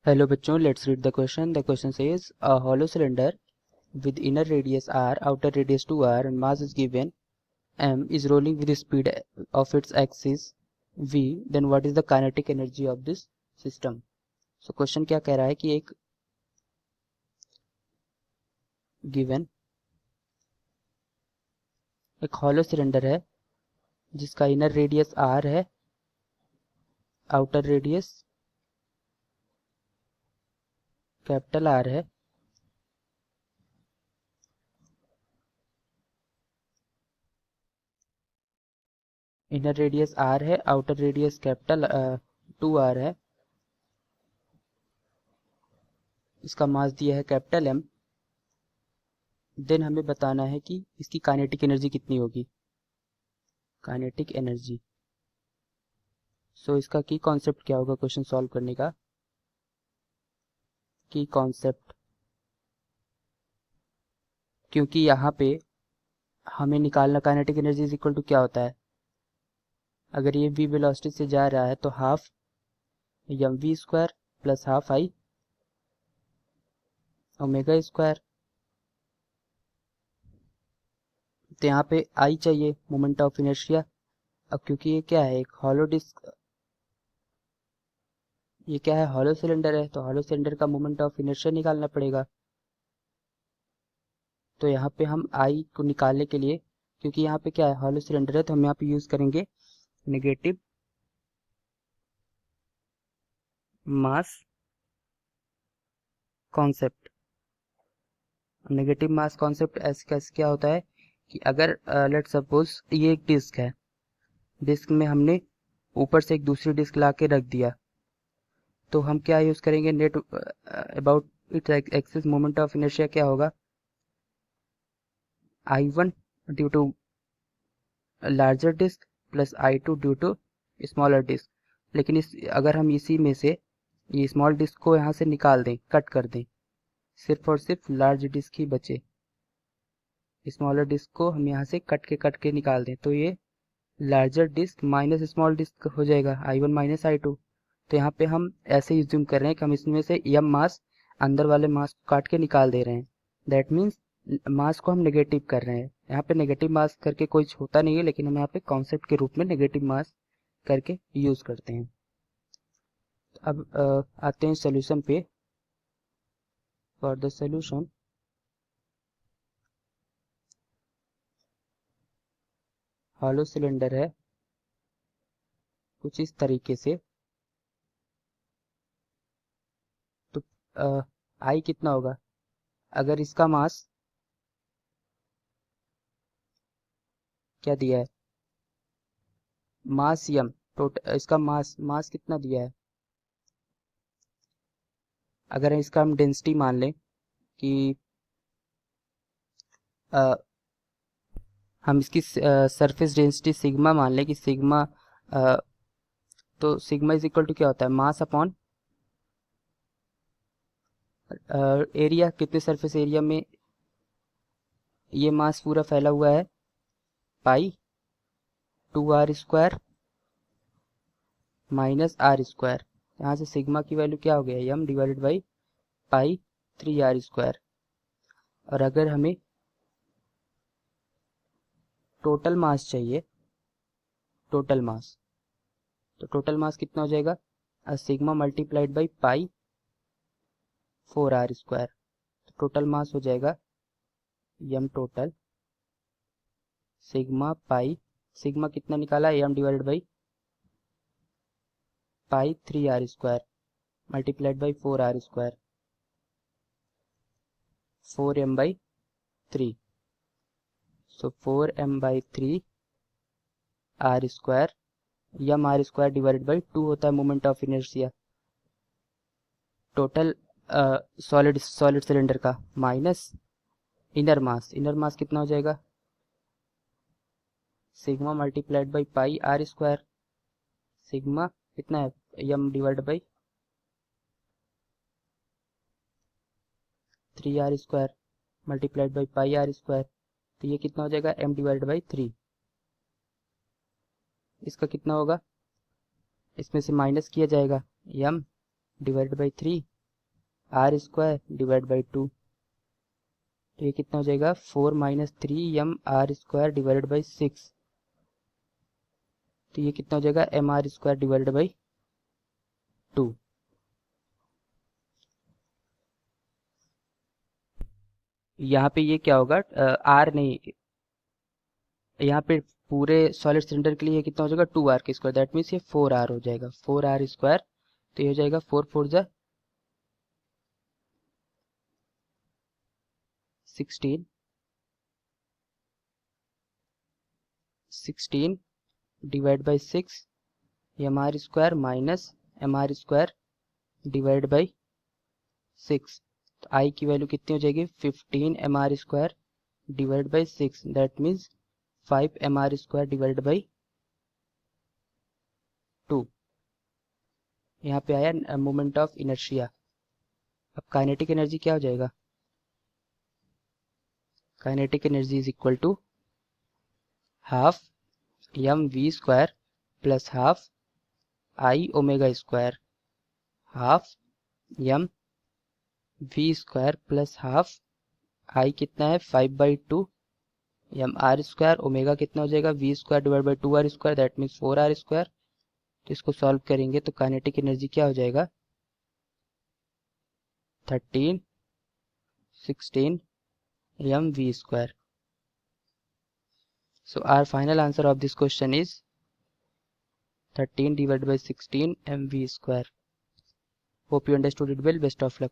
Hello बच्चों, let's read the question. The question says a hollow cylinder with inner radius r, outer radius 2r and mass is given m is rolling with the speed of its axis v. Then what is the kinetic energy of this system? So question क्या कह रहा है कि एक given एक hollow cylinder है जिसका inner radius r है, outer radius कैपिटल R है, इनर रेडियस r है, आउटर रेडियस कैपिटल 2r है, इसका मास दिया है कैपिटल M। देन हमें बताना है कि इसकी काइनेटिक एनर्जी कितनी होगी, काइनेटिक एनर्जी। सो इसका की कॉन्सेप्ट क्या होगा क्वेश्चन सॉल्व करने का? की कॉन्सेप्ट, क्योंकि यहाँ पे हमें निकालना kinetic energy is equal to क्या होता है, अगर ये v वेलोसिटी से जा रहा है तो half M V square plus half I omega square. तो यहाँ पे आई चाहिए, मोमेंट ऑफ इनर्शिया। अब क्योंकि ये क्या है, एक हॉलो डिस्क, ये क्या है, हॉलो सिलेंडर है, तो हॉलो सिलेंडर का मोमेंट ऑफ इनर्शिया निकालना पड़ेगा। तो यहाँ पे हम आई को निकालने के लिए, क्योंकि यहाँ पे क्या है, हॉलो सिलेंडर है, तो हम यहाँ पे यूज करेंगे नेगेटिव मास कॉन्सेप्ट। नेगेटिव मास कॉन्सेप्ट ऐसे कैसे क्या होता है कि अगर लेट सपोज ये एक डिस्क है, डिस्क में हमने ऊपर से एक दूसरी डिस्क ला के रख दिया, तो हम क्या यूज करेंगे, net about its axis moment of inertia क्या होगा, I1 due to larger disk plus I2 due to smaller disk. लेकिन अगर हम इसी में से ये स्मॉल डिस्क को यहाँ से निकाल दें, कट कर दें, सिर्फ और सिर्फ लार्ज डिस्क ही बचे, स्मॉलर डिस्क को हम यहाँ से कट के निकाल दें, तो ये larger disk minus small disk हो जाएगा, I1 माइनस I2। तो यहाँ पे हम ऐसे ही ज्यूम कर रहे हैं कि हम इसमें से m मास अंदर वाले मास को काट के निकाल दे रहे हैं। दैट मीन्स मास को हम नेगेटिव कर रहे हैं। यहाँ पे नेगेटिव मास करके कोई होता नहीं है, लेकिन हम यहाँ पे कॉन्सेप्ट के रूप में नेगेटिव मास करके यूज करते हैं। अब आते हैं सोल्यूशन पे। For the solution, hollow cylinder है कुछ इस तरीके से, तो आई कितना होगा, अगर इसका मास क्या दिया है, मास यम, टोटल इसका मास कितना दिया है, अगर इसका हम डेंसिटी मान लें कि हम इसकी सरफेस डेंसिटी सिग्मा मान लें कि सिग्मा, तो सिग्मा इज इक्वल टू क्या होता है, मास अपॉन एरिया, कितने सरफेस एरिया में ये मास पूरा फैला हुआ है, पाई 2r² माइनस r²। यहाँ से सिग्मा की वैल्यू क्या हो गया, m divided by pi 3r²। और अगर हमें टोटल मास चाहिए, टोटल मास, तो टोटल मास कितना हो जाएगा, sigma multiplied by pi 4r²। तो टोटल मास हो जाएगा m total sigma pi, sigma कितना निकाला, m divided by pi 3r² multiplied by 4r², 4m by 3। So 4m by 3 r², m r² divided by 2 होता है moment of inertia total solid cylinder का, minus inner mass कितना हो जाएगा, sigma multiplied by pi r², sigma कितना है, m divide by 3r² multiplied by pi r²। तो ये कितना हो जाएगा, m डिवाइड बाई 3। इसका कितना होगा, इसमें से माइनस किया जाएगा, m divide by 3 R square divide by 2, तो ये कितना हो जाएगा 4 minus 3 m r² divided by 6, तो ये कितना हो जाएगा mr² डिवाइडेड बाई 2। यहाँ पे ये क्या होगा, आर नहीं, यहाँ पे पूरे सॉलिड सिलेंडर के लिए कितना हो जाएगा 2r², दैट मीन्स ये 4r हो जाएगा, 4r², तो ये हो जाएगा 4 4 जा 16, 16 divide by 6 mr² minus mr² divide by 6, तो आई की वैल्यू कितनी हो जाएगी 15 mr² divide by 6, that means 5 mr² divide by 2। यहाँ पे आया मोमेंट ऑफ इनर्शिया। अब काइनेटिक एनर्जी क्या हो जाएगा, kinetic energy is equal to half mv² plus half I omega square, half mv² plus half I कितना है 5/2 mr², ओमेगा कितना हो जाएगा v² divide by 2r², that means 4r²। तो इसको सॉल्व करेंगे तो काइनेटिक एनर्जी क्या हो जाएगा 13 16 mv²। So our final answer of this question is 13 divided by 16 mv². Hope you understood it well. Best of luck.